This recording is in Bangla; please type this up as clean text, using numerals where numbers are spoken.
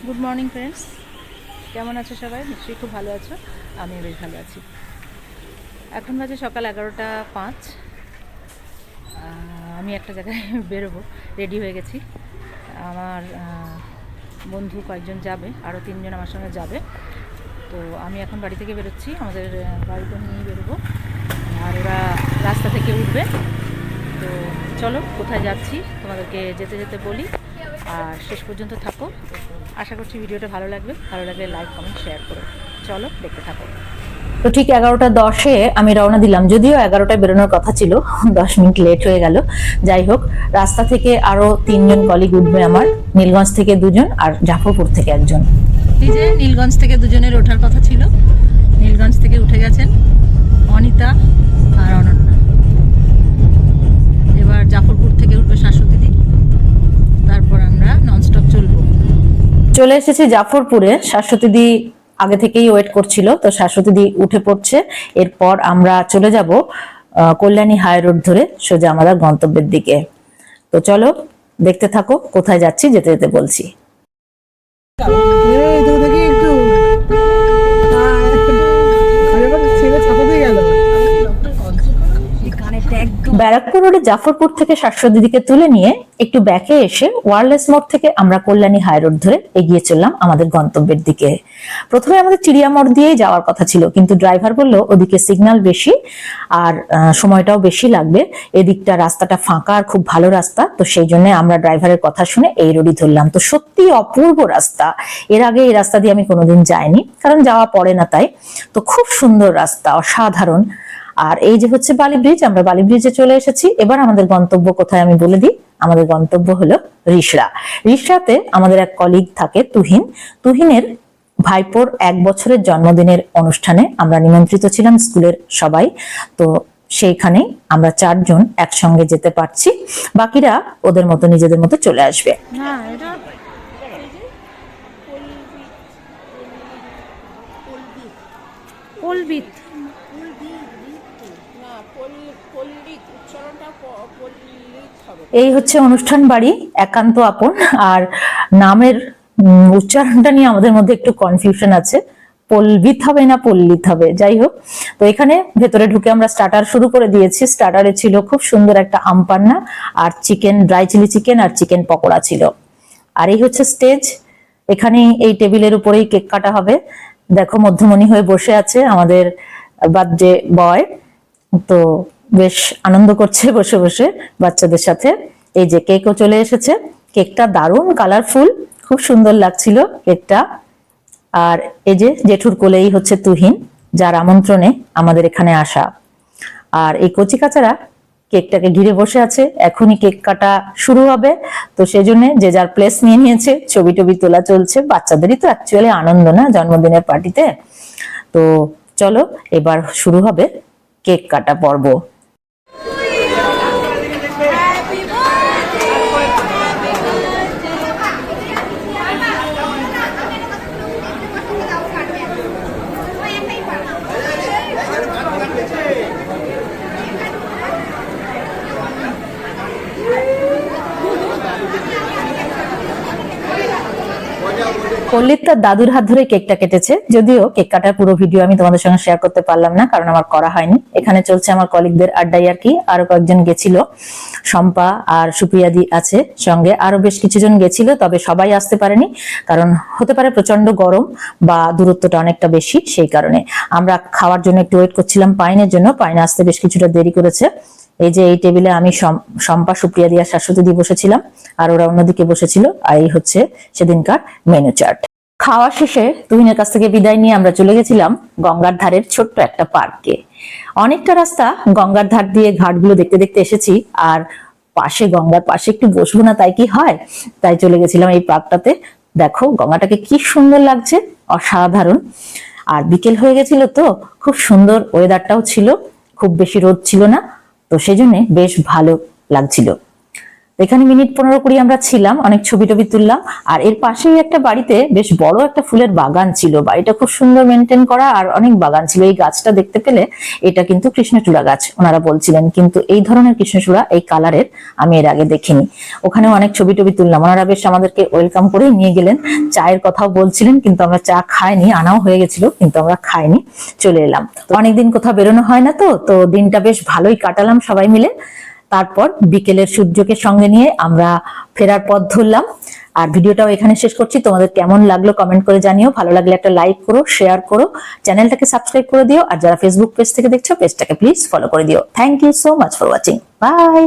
গুড মর্নিং ফ্রেন্ডস, কেমন আছো সবাই? নিশ্চয়ই খুব ভালো আছো। আমিও বেশ ভালো আছি। এখন বাজে সকাল 11:05। আমি একটা জায়গায় বেরোবো, রেডি হয়ে গেছি। আমার বন্ধু কয়েকজন যাবে, আরও 3জন আমার সঙ্গে যাবে। তো আমি এখন বাড়ি থেকে বেরোচ্ছি, আমাদের গাড়িটা নিয়েই বেরোবো। আর ওরা রাস্তা থেকে উঠবে। তো চলো, কোথায় যাচ্ছি তোমাদেরকে যেতে যেতে বলি, আর শেষ পর্যন্ত থাকো। আশা করছি ভিডিওটা ভালো লাগবে লাইক কমেন্ট শেয়ার করো। চলো দেখতে থাকো। তো ঠিক 11:10-এ আমি রওনা দিলাম, যদিও 11টায় বেরোনোর কথা ছিল, 10 মিনিট লেট হয়ে গেল। যাই হোক, রাস্তা থেকে আরো 3জন কলিগ উঠবে আমার, নীলগঞ্জ থেকে 2জন আর জাফরপুর থেকে 1জন। এই যে নীলগঞ্জ থেকে 2জনের ওঠার কথা ছিল, নীলগঞ্জ থেকে উঠে গেছেন অনিতা আর অনন্যা। এবার জাফরপুর থেকে উঠবে শাশ্বতী দি, তারপর আমরা ননস্টপ চলবো। চলে এসেছি জাফরপুরে। শাশ্বতী দি আগে থেকেই ওয়েট করছিল, তো শাশ্বতী দি উঠে পড়ছে। এরপর আমরা চলে যাব কল্যাণী হাই রোড ধরে সোজা আমাদের গন্তব্যের দিকে। তো চলো দেখতে থাকো, কোথায় যাচ্ছি যেতে যেতে বলছি। ব্যারাকপুর রোডে জাফরপুর থেকে শাশ্বতী দিকে তুলে নিয়ে একটু ব্যাকে এসে ওয়ারলেস মোড় থেকে আমরা কল্যাণী হাই রোড ধরে এগিয়ে চললাম আমাদের গন্তব্যের দিকে। প্রথমে আমাদের চিড়িয়া মোড় দিয়েই যাওয়ার কথা ছিল, কিন্তু ড্রাইভার বলল ওদিকে সিগন্যাল বেশি আর সময়টাও বেশি লাগবে, এদিকটা রাস্তাটা ফাঁকা আর খুব ভালো রাস্তা। তো সেই জন্য আমরা ড্রাইভারের কথা শুনে এই রোডই ধরলাম। তো সত্যি অপূর্ব রাস্তা, এর আগে এই রাস্তা দিয়ে আমি কোনোদিন যাইনি, কারণ যাওয়া পড়ে না তাই। তো খুব সুন্দর রাস্তা, অসাধারণ। আর এই যে হচ্ছে বালি ব্রিজ, আমরা বালি ব্রিজে চলে এসেছি। এবার আমাদের গন্তব্য কোথায় আমি বলে দিই। আমাদের গন্তব্য হলো রিষড়া। রিষড়াতে আমাদের এক কলিগ থাকে তুহিন। তুহিনের ভাইপোর 1 বছরের জন্মদিনের অনুষ্ঠানে আমরা নিমন্ত্রিত ছিলাম স্কুলের সবাই। তো সেইখানে আমরা 4জন একসঙ্গে যেতে পারছি, বাকিরা ওদের মতো নিজেদের মতো চলে আসবে। এই হচ্ছে অনুষ্ঠান বাড়ি, একান্ত আপন। আর নামের উচ্চারণটা নিয়ে আমাদের মধ্যে একটু কনফিউশন আছে, পল্লিত হবে না পল্লিত হবে। যাই হোক, তো এখানে ভেতরে ঢুকে আমরা স্টার্টার শুরু করে দিয়েছি। স্টার্টারে ছিল খুব সুন্দর একটা আমপান্না আর চিকেন, ড্রাই চিলি চিকেন আর চিকেন পকোড়া ছিল। আর এই হচ্ছে স্টেজ, এখানে এই টেবিলের উপরেই কেক কাটা হবে। দেখো মধ্যমণি হয়ে বসে আছে আমাদের বার্থডে বয়, তো বেশ আনন্দ করছে বসে বসে বাচ্চাদের সাথে। এই যে কেকও চলে এসেছে, কেকটা দারুণ কালারফুল, খুব সুন্দর লাগছিল কেকটা। আর এই যে জেঠুর কোলেই হচ্ছে তুহিন, যার আমন্ত্রণে আমাদের এখানে আসা। আর এই কচি কাচারা কেকটাকে ঘিরে বসে আছে, এখনই কেক কাটা শুরু হবে। তো সেজন্য যে যার প্লেস নিয়ে নিয়েছে, ছবি টবি তোলা চলছে। বাচ্চাদেরই তো অ্যাকচুয়ালি আনন্দ না জন্মদিনের পার্টিতে। তো চলো এবার শুরু হবে কেক কাটা পর্ব। পল্লিত তার দাদুর হাত ধরে কেকটা কেটেছে, যদিও কেক কাটার পুরো ভিডিও আমি তোমাদের সঙ্গে শেয়ার করতে পারলাম না, কারণ আমার করা হয়নি। এখানে চলছে আমার কলিগদের আড্ডাই আর কি। আরো কয়েকজন গেছিল, শম্পা আর সুপ্রিয়াদি আছে সঙ্গে, আরো বেশ কিছুজন গেছিল, তবে সবাই আসতে পারেনি, কারণ হতে পারে প্রচন্ড গরম বা দূরত্বটা অনেকটা বেশি, সেই কারণে। আমরা খাওয়ার জন্য একটু ওয়েট করছিলাম পাইনের জন্য, পাইন আসতে বেশ কিছুটা দেরি করেছে। এই যে এই টেবিলে আমি শম্পা, সুপ্রিয়া দিয়া, শাশ্বতী দিয়ে বসেছিলাম, আর ওরা অন্যদিকে বসেছিল। আর এই হচ্ছে সেদিনকার মেনু চার্ট। খাওয়া শেষে তুহিনের কাছ থেকে বিদায় নিয়ে আমরা চলে গেছিলাম গঙ্গার ধারের ছোট্ট একটা পার্কে। অনেকটা রাস্তা গঙ্গার ধার দিয়ে ঘাটগুলো দেখতে দেখতে এসেছি, আর পাশে গঙ্গার পাশে একটু বসবো না তাই কি হয়, তাই চলে গেছিলাম এই পার্কটাতে। দেখো গঙ্গাটাকে কি সুন্দর লাগছে, অসাধারণ। আর বিকেল হয়ে গেছিল, তো খুব সুন্দর ওয়েদারটাও ছিল, খুব বেশি রোদ ছিল না, তো সেই জন্য বেশ ভালো লাগছিল। এখানে মিনিট 15-20 আমরা ছিলাম, অনেক ছবি টবি তুললাম। আর এর পাশেই একটা বাড়িতে বেশ বড় একটা ফুলের বাগান ছিল, বাড়িটা খুব সুন্দর মেনটেন করা আর অনেক বাগান ছিল। এই গাছটা দেখতে পেলে এটা কিন্তু কৃষ্ণচূড়া গাছ ওনারা বলছিলেন, কিন্তু এই ধরনের কৃষ্ণচূড়া এই কালারের আমি এর আগে দেখিনি। ওখানে অনেক ছবি টবি তুললাম, ওনারা বেশ আমাদেরকে ওয়েলকাম করে নিয়ে গেলেন। চায়ের কথাও বলছিলেন, কিন্তু আমরা চা খাইনি, আনাও হয়ে গেছিল কিন্তু আমরা খাইনি, চলে এলাম। তো অনেকদিন কোথাও বেরোনো হয় না, তো দিনটা বেশ ভালোই কাটালাম সবাই মিলে। তারপর বিকেলের সূর্যকে সঙ্গে নিয়ে আমরা ফেরার পথ ধরলাম। আর ভিডিওটাও এখানে শেষ করছি। তোমাদের কেমন লাগলো কমেন্ট করে জানিও, ভালো লাগলে একটা লাইক করো, শেয়ার করো, চ্যানেলটাকে সাবস্ক্রাইব করে দিও। আর যারা ফেসবুক পেজ থেকে দেখছো, পেজটাকে প্লিজ ফলো করে দিও। Thank you so much for watching. By.